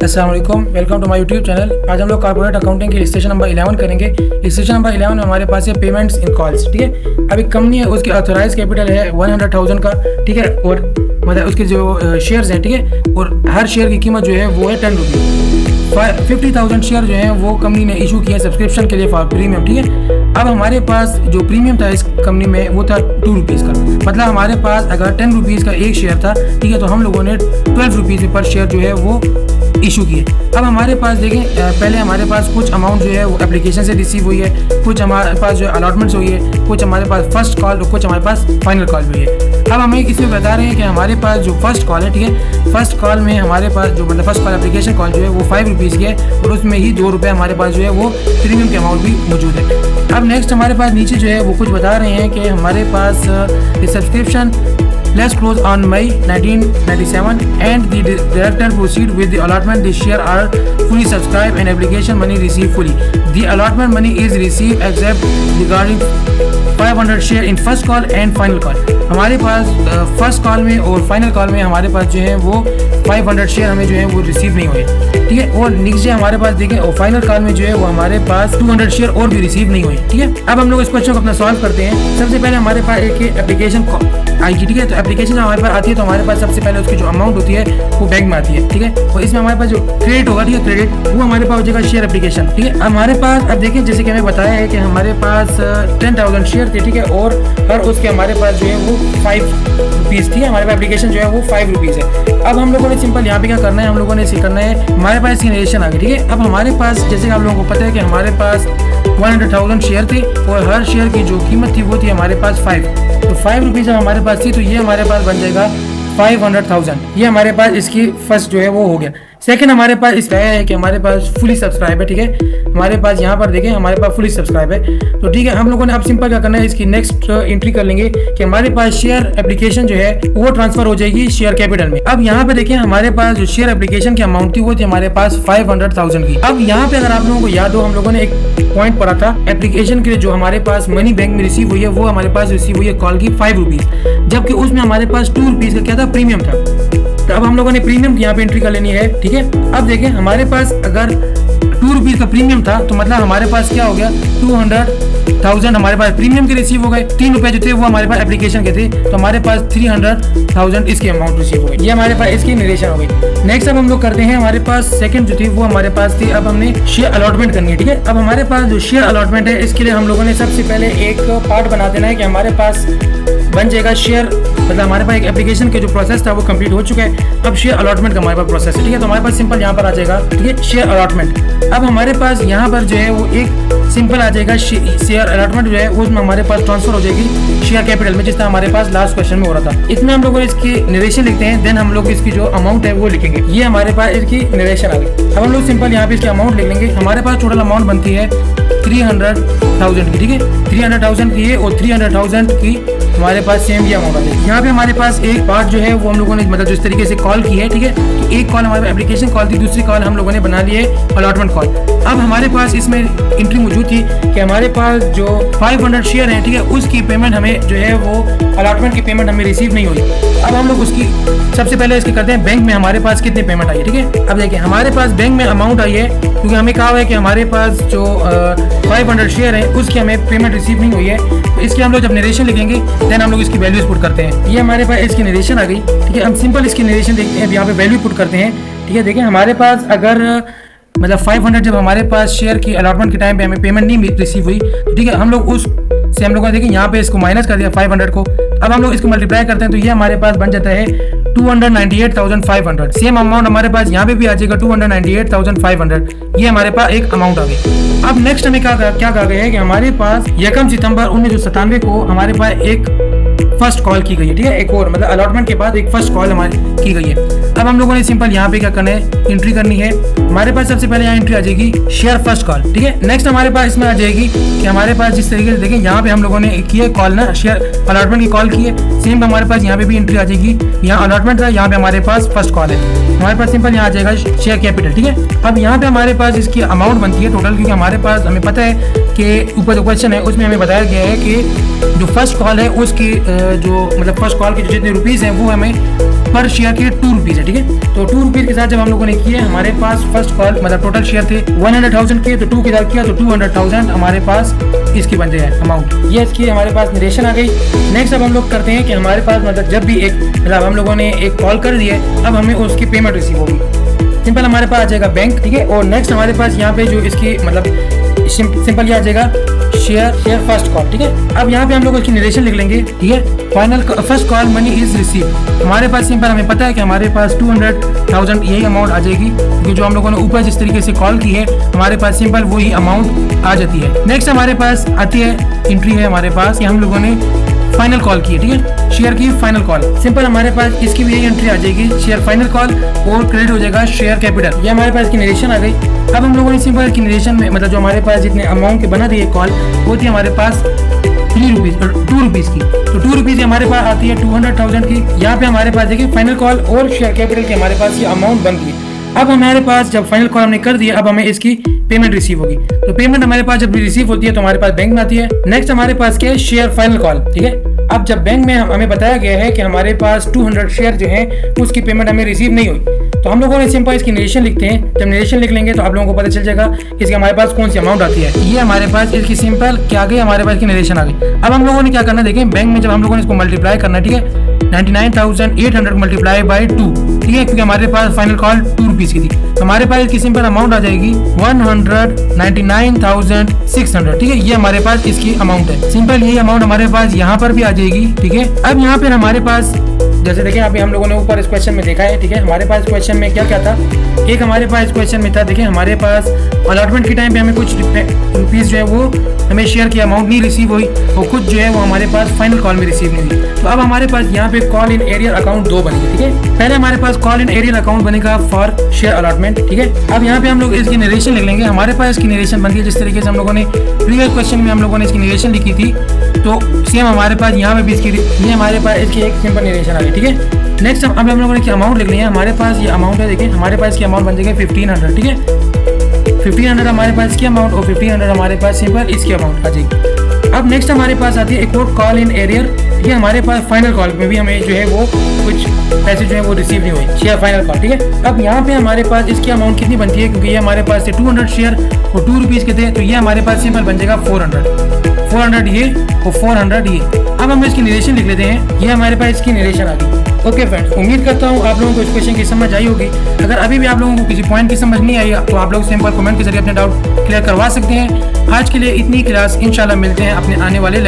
अस्सलाम वालेकुम, welcome to my YouTube channel. आज हम लोग कॉर्पोरेट अकाउंटिंग के स्टेशन नंबर 11 करेंगे। स्टेशन नंबर 11 में हमारे पास है पेमेंट्स इन कॉल्स। ठीक है, अभी कंपनी है उसकी ऑथराइज कैपिटल है 100,000 का। ठीक है, और मतलब उसके जो शेयर्स हैं, ठीक है, और हर शेयर की कीमत जो है वो है 10 रुपीज़। 50,000 शेयर जो हैं वो कंपनी ने इशू किया सब्सक्रिप्शन के लिए फॉर प्रीमियम। ठीक है, अब हमारे पास जो प्रीमियम था इस कंपनी में वो था 2 रुपीज़ का। मतलब हमारे पास अगर 10 रुपीज़ का एक शेयर था, ठीक है, तो हम लोगों ने 12 रुपीज़ पर शेयर जो है वो इशू किए। अब हमारे पास देखें, पहले हमारे पास कुछ अमाउंट जो है वो एप्लीकेशन से रिसीव हुई है, कुछ हमारे पास जो है अलॉटमेंट्स हुई है, कुछ हमारे पास फर्स्ट कॉल और कुछ हमारे पास फाइनल कॉल भी है। अब हमें इसमें बता रहे हैं कि हमारे पास जो फर्स्ट कॉल है, ठीक है, फर्स्ट कॉल में हमारे पास जो मतलब फर्स्ट कॉल एप्लीकेशन कॉल जो है वो 5 रुपीज़ की है और उसमें ही 2 रुपये हमारे पास जो है वो प्रीमियम के अमाउंट भी मौजूद है। अब नेक्स्ट हमारे पास नीचे जो है वो कुछ बता रहे हैं कि हमारे पास subscription let's close on May 1997 and the director proceed with the allotment. The share are fully subscribed and application money received fully. The allotment money is received except regarding 500 share in first call and final call. हमारे पास first call में और final call में हमारे पास जो है वो 500 share हमें जो है वो रिसीव नहीं हुए। ठीक है, और नेक्स्ट हमारे पास देखें और फाइनल कॉल में जो है वो हमारे पास 200 शेयर और भी रिसीव नहीं हुए। ठीक है, अब हम लोग इस क्वेश्चन को अपना सॉल्व करते हैं। सबसे पहले हमारे पास एक एप्लीकेशन आएगी। ठीक है, तो एप्लीकेशन हमारे पास आती है तो हमारे पास सबसे पहले उसकी जो अमाउंट होती है वो बैंक में आती है। ठीक है, और इसमें हमारे पास जो क्रेडिट होगा, ठीक है, क्रेडिट वो हमारे पास हो जाएगा शेयर एप्लीकेशन। ठीक है, हमारे पास अब देखें जैसे कि हमें बताया है कि हमारे पास 10,000 शेयर थे। ठीक है, और हर उसके हमारे पास जो है वो 5 रुपीज़ थी। हमारे पास एप्लीकेशन जो है वो 5 रुपीज़ है। अब हम लोगों ने सिंपल यहाँ पे क्या करना है, हम लोगों ने इसे करना है, हमारे पास इसकी नरेशन आ गई। ठीक है, अब हमारे पास जैसे कि आप लोगों को पता है कि हमारे पास 100,000 शेयर थे और हर शेयर की जो कीमत थी वो थी हमारे पास 5। तो 5 रुपीज़ जब हमारे पास थी तो ये हमारे पास बन जाएगा 500,000। ये हमारे पास इसकी फर्स्ट जो है वो हो गया। सेकंड हमारे पास इस है कि हमारे पास फुली सब्सक्राइब है। ठीक है, हमारे पास यहाँ पर देखें हमारे पास फुली सब्सक्राइब है। तो ठीक है, हम लोगों ने अब सिंपल क्या करना है, इसकी नेक्स्ट एंट्री कर लेंगे कि हमारे पास शेयर एप्लीकेशन जो है वो ट्रांसफर हो जाएगी शेयर कैपिटल में। अब यहाँ पे देखें हमारे पास जो शेयर एप्लीकेशन की अमाउंट थी वो थी हमारे पास 500,000 की। अब यहाँ पे अगर आप लोगों को याद हो, हम लोगों ने एक पॉइंट पढ़ा था, एप्लीकेशन के जो हमारे पास मनी बैंक में रिसीव हुई है वो हमारे पास रिसीव हुई है कॉल की 5 रुपीज़, जबकि उसमें हमारे पास 2 रुपीज़ का क्या था, प्रीमियम था। तो अब हम लोगों ने प्रीमियम यहाँ पे एंट्री कर लेनी है। ठीक है, अब देखें हमारे पास अगर 2 रुपीज़ का प्रीमियम था तो मतलब हमारे पास क्या हो गया, 200,000 हमारे पास प्रीमियम के रिसीव हो गए। 3 रुपये जो थे वो हमारे पास एप्लीकेशन के थे, तो हमारे पास 300,000 इसकी अमाउंट रिसीव हो गई। ये हमारे पास इसकी नरेशन हो गई। नेक्स्ट अब हम लोग करते हैं, हमारे पास सेकंड जो थी वो हमारे पास थी, अब हमने शेयर अलॉटमेंट करनी है। ठीक है, अब हमारे पास जो शेयर अलॉटमेंट है इसके लिए हम लोगों ने सबसे पहले एक पार्ट बना देना है कि हमारे पास बन जाएगा शेयर, मतलब हमारे पास एक एप्लीकेशन के जो प्रोसेस था वो कंप्लीट हो चुका है। अब शेयर अलॉटमेंट का हमारे पास प्रोसेस है। ठीक है, तो हमारे पास सिंपल यहाँ पर आ जाएगा, ठीक है, शेयर अलॉटमेंट। अब हमारे पास यहाँ पर जो है वो एक सिंपल आ जाएगा शेयर अलॉटमेंट जो है उसमें हमारे पास ट्रांसफर हो जाएगी शेयर कैपिटल में, जिस तरह हमारे पास लास्ट क्वेश्चन में हो रहा था। इसमें हम लोग इसकी नरेशन लिखते हैं, देन हम लोग इसकी जो अमाउंट है वो लिखेंगे। ये हमारे पास इसकी नरेशन आ गई। अब हम लोग सिंपल यहाँ पे इसकी अमाउंट लिख लेंगे। हमारे पास टोटल अमाउंट बनती है 300,000 की। ठीक है, 300,000 की है और 300,000 की हमारे पास सेम ये अमाउंट है। यहाँ पे हमारे पास एक पार्ट जो है वो हम लोगों ने मतलब जिस तरीके से कॉल की है, ठीक है, तो एक कॉल हमारे एप्लीकेशन कॉल थी, दूसरी कॉल हम लोगों ने बना ली है अलॉटमेंट कॉल। अब हमारे पास इसमें एंट्री मौजूद थी कि हमारे पास जो 500 शेयर है, ठीक है, उसकी पेमेंट हमें जो है वो अलॉटमेंट की पेमेंट हमें रिसीव नहीं हुई। अब हम लोग उसकी सबसे पहले इसकी करते हैं बैंक में हमारे पास कितनी पेमेंट आई है। ठीक है, अब देखिए हमारे पास बैंक में अमाउंट आई है क्योंकि हमें कहा हुआ है कि हमारे पास जो 500 शेयर है उसकी हमें पेमेंट रिसीव नहीं हुई है। तो इसके हम लोग जब नरेशन लिखेंगे देन हम लोग इसकी वैल्यूज पुट करते हैं। ये हमारे पास इसकी नरेशन आ गई। ठीक है, हम सिंपल इसकी नरेशन देखते हैं, अब यहाँ पे वैल्यू पुट करते हैं। ठीक है, देखिए हमारे पास अगर मतलब 500 जब हमारे पास शेयर की अलॉटमेंट के टाइम पे हमें पेमेंट नहीं रिसीव हुई, तो ठीक है, हम लोग उस से हम लोगों ने देखिए यहाँ पे इसको माइनस कर दिया 500 को। अब हम लोग इसको मल्टीप्लाई करते हैं तो ये हमारे पास बन जाता है 298,500। सेम अमाउंट हमारे पास यहाँ पे भी आ जाएगा 298,500। ये हमारे पास एक अमाउंट आ गई। अब नेक्स्ट हमें क्या कहा गया है कि हमारे पास 1 सितंबर 1997 को हमारे पास एक फर्स्ट कॉल की गई है। ठीक है, एक और मतलब अलॉटमेंट के बाद एक फर्स्ट कॉल हमारी की गई है। अब हम लोगों ने सिंपल यहाँ पे क्या करना है, एंट्री करनी है। हमारे पास सबसे पहले यहाँ एंट्री आ जाएगी शेयर फर्स्ट कॉल। ठीक है, नेक्स्ट हमारे पास इसमें आ जाएगी कि हमारे पास जिस तरीके से देखें यहाँ पे हम लोगों ने की है कॉल ना, शेयर अलॉटमेंट की कॉल की है, सेम हमारे पास यहाँ पे भी एंट्री आ जाएगी। यहाँ अलॉटमेंट था, यहाँ पे हमारे पास फर्स्ट कॉल है, हमारे पास सिंपल यहाँ आ जाएगा शेयर कैपिटल। ठीक है, अब यहाँ पे हमारे पास इसकी अमाउंट बनती है टोटल, क्योंकि हमारे पास हमें पता है कि ऊपर जो क्वेश्चन है उसमें हमें बताया गया है कि जो फर्स्ट कॉल है उसकी जो मतलब फर्स्ट कॉल के जो जितने रुपीज़ हैं वो हमें पर शेयर के 2 रुपीज है, ठीक है। तो 2 रुपीज के साथ जब हम लोगों ने किए, हमारे पास फर्स्ट कॉल मतलब टोटल शेयर थे 100,000 के, तो 2 के साथ किया तो 200,000 हमारे पास इसकी बन जाए अमाउंट। ये इसकी हमारे पास नरेशन आ गई। नेक्स्ट अब हम लोग करते हैं कि हमारे पास मतलब जब भी एक मतलब हम लोगों ने एक कॉल कर दिए, अब हमें उसकी पेमेंट रिसीव होगी। सिंपल हमारे पास आ जाएगा बैंक, ठीक है। और नेक्स्ट हमारे पास यहाँ पे जो इसकी मतलब सिंपल ये आ जाएगा शेयर फर्स्ट कॉल, ठीक है। अब यहाँ पे हम लोग इसकी नरेशन लिख लेंगे, ठीक है। Final first call money is receive. हमारे पास सिंपल हमें पता है कि हमारे पास 200,000 यही अमाउंट आ जाएगी, क्योंकि जो हम लोगों ने ऊपर जिस तरीके से कॉल की है हमारे पास सिंपल वही अमाउंट आ जाती है। नेक्स्ट हमारे पास आती है एंट्री है हमारे पास कि हम लोगों ने फाइनल कॉल की है, ठीक है, शेयर की फाइनल कॉल। सिंपल हमारे पास इसकी भी यही एंट्री आ जाएगी, शेयर फाइनल कॉल और क्रेडिट हो जाएगा शेयर कैपिटल। ये हमारे पास की नरेशन आ गई। अब हम लोगों ने सिंपल की नरेशन में मतलब जो हमारे पास जितने अमाउंट के बना दी है कॉल, वो थी हमारे पास 3 रुपीज और 2 रुपीज की। तो 2 रुपीज हमारे पास आती है 200,000 की। यहाँ पे हमारे पास देखिए फाइनल कॉल और शेयर कैपिटल की हमारे पास ये अमाउंट बन गई। अब हमारे पास जब फाइनल कॉल हमने कर दिया, अब हमें इसकी पेमेंट रिसीव होगी। तो पेमेंट हमारे पास जब रिसीव होती है तो हमारे पास बैंक में आती है। नेक्स्ट हमारे पास क्या है, शेयर फाइनल कॉल, ठीक है। अब जब बैंक में हमें बताया गया है कि हमारे पास 200 शेयर जो है उसकी पेमेंट हमें रिसीव नहीं हुई, तो हम लोगों ने सिंपल इसकी नरेशन लिखते हैं। जब नरेशन लिख लेंगे तो आप लोगों को पता चल जाएगा कि इसकी हमारे पास कौन सी अमाउंट आती है। ये हमारे पास इसकी सिंपल क्या आ गई, हमारे पास की नरेशन आ गई। अब हम लोगों ने क्या करना है, देखें बैंक में जब हम लोगों ने इसको मल्टीप्लाई करना है, ठीक है, 99,800 मल्टीप्लाई बाई 2, ठीक है, क्योंकि हमारे पास फाइनल कॉल 2 रुपीज की थी। हमारे पास इसकी सिंपल अमाउंट आ जाएगी 199,600, ठीक है। ये हमारे पास इसकी अमाउंट है। सिंपल यही अमाउंट हमारे पास यहाँ पर भी आ जाएगी, ठीक है। अब यहाँ पर हमारे पास जैसे देखिए अभी हम लोगों ने ऊपर इस क्वेश्चन में देखा है, ठीक है। हमारे पास क्वेश्चन में क्या क्या था, एक हमारे पास क्वेश्चन में था, देखिए हमारे पास अलॉटमेंट के टाइम पे हमें कुछ रुपीस जो है वो हमें शेयर की अमाउंट नहीं रिसीव हुई और कुछ जो है वो हमारे पास फाइनल कॉल में रिसीव नहीं हुई। तो अब हमारे पास यहाँ पे कॉल इन एरियर अकाउंट 2 बनेगी, ठीक है। पहले हमारे पास कॉल इन एरियर अकाउंट बनेगा फॉर शेयर अलॉटमेंट, ठीक है। अब यहाँ पे हम लोग इसकी नरेशन लिख लेंगे। हमारे पास इसकी नरेशन बन गई जिस तरीके से हम लोगों ने प्रीवियस क्वेश्चन में हम लोगों ने इसकी नरेशन लिखी थी, तो सेम हमारे पास यहाँ पे भी इसकी ये हमारे पास इसकी एक सिंपल नरेशन आ गई, ठीक है। नेक्स्ट अब हम लोगों ने अमाउंट लिख लिया है। हमारे पास ये अमाउंट है, देखिए हमारे पास की अमाउंट बन जाएगी 1500, ठीक है। 1500 हमारे पास इसकी अमाउंट और 1500 हमारे पास सिंपल इसकी अमाउंट आ जाएगी। अब नेक्स्ट हमारे पास आती है एक और कॉल इन एरियर, ठीक है। हमारे पास फाइनल कॉल में भी हमें जो है वो कुछ पैसे जो है वो रिसीव नहीं हुए, शेयर फाइनल कॉल, ठीक है। अब यहाँ पे हमारे पास इसकी अमाउंट कितनी बनती है, क्योंकि ये हमारे पास 200 शेयर और 2 रुपीज़ के थे, तो ये हमारे पास सिंपल बन जाएगा 400 ये और 400 ये। अब हम इसकी नरेशन लिख लेते हैं। ये हमारे पास इसकी नरेशन आ गई। ओके फ्रेंड्स, उम्मीद करता हूँ आप लोगों को इस क्वेश्चन की समझ आई होगी। अगर अभी भी आप लोगों को किसी पॉइंट की समझ नहीं आई तो आप लोग सिंपल कमेंट के जरिए अपने डाउट क्लियर करवा सकते हैं। आज के लिए इतनी क्लास, इंशाल्लाह मिलते हैं अपने आने वाले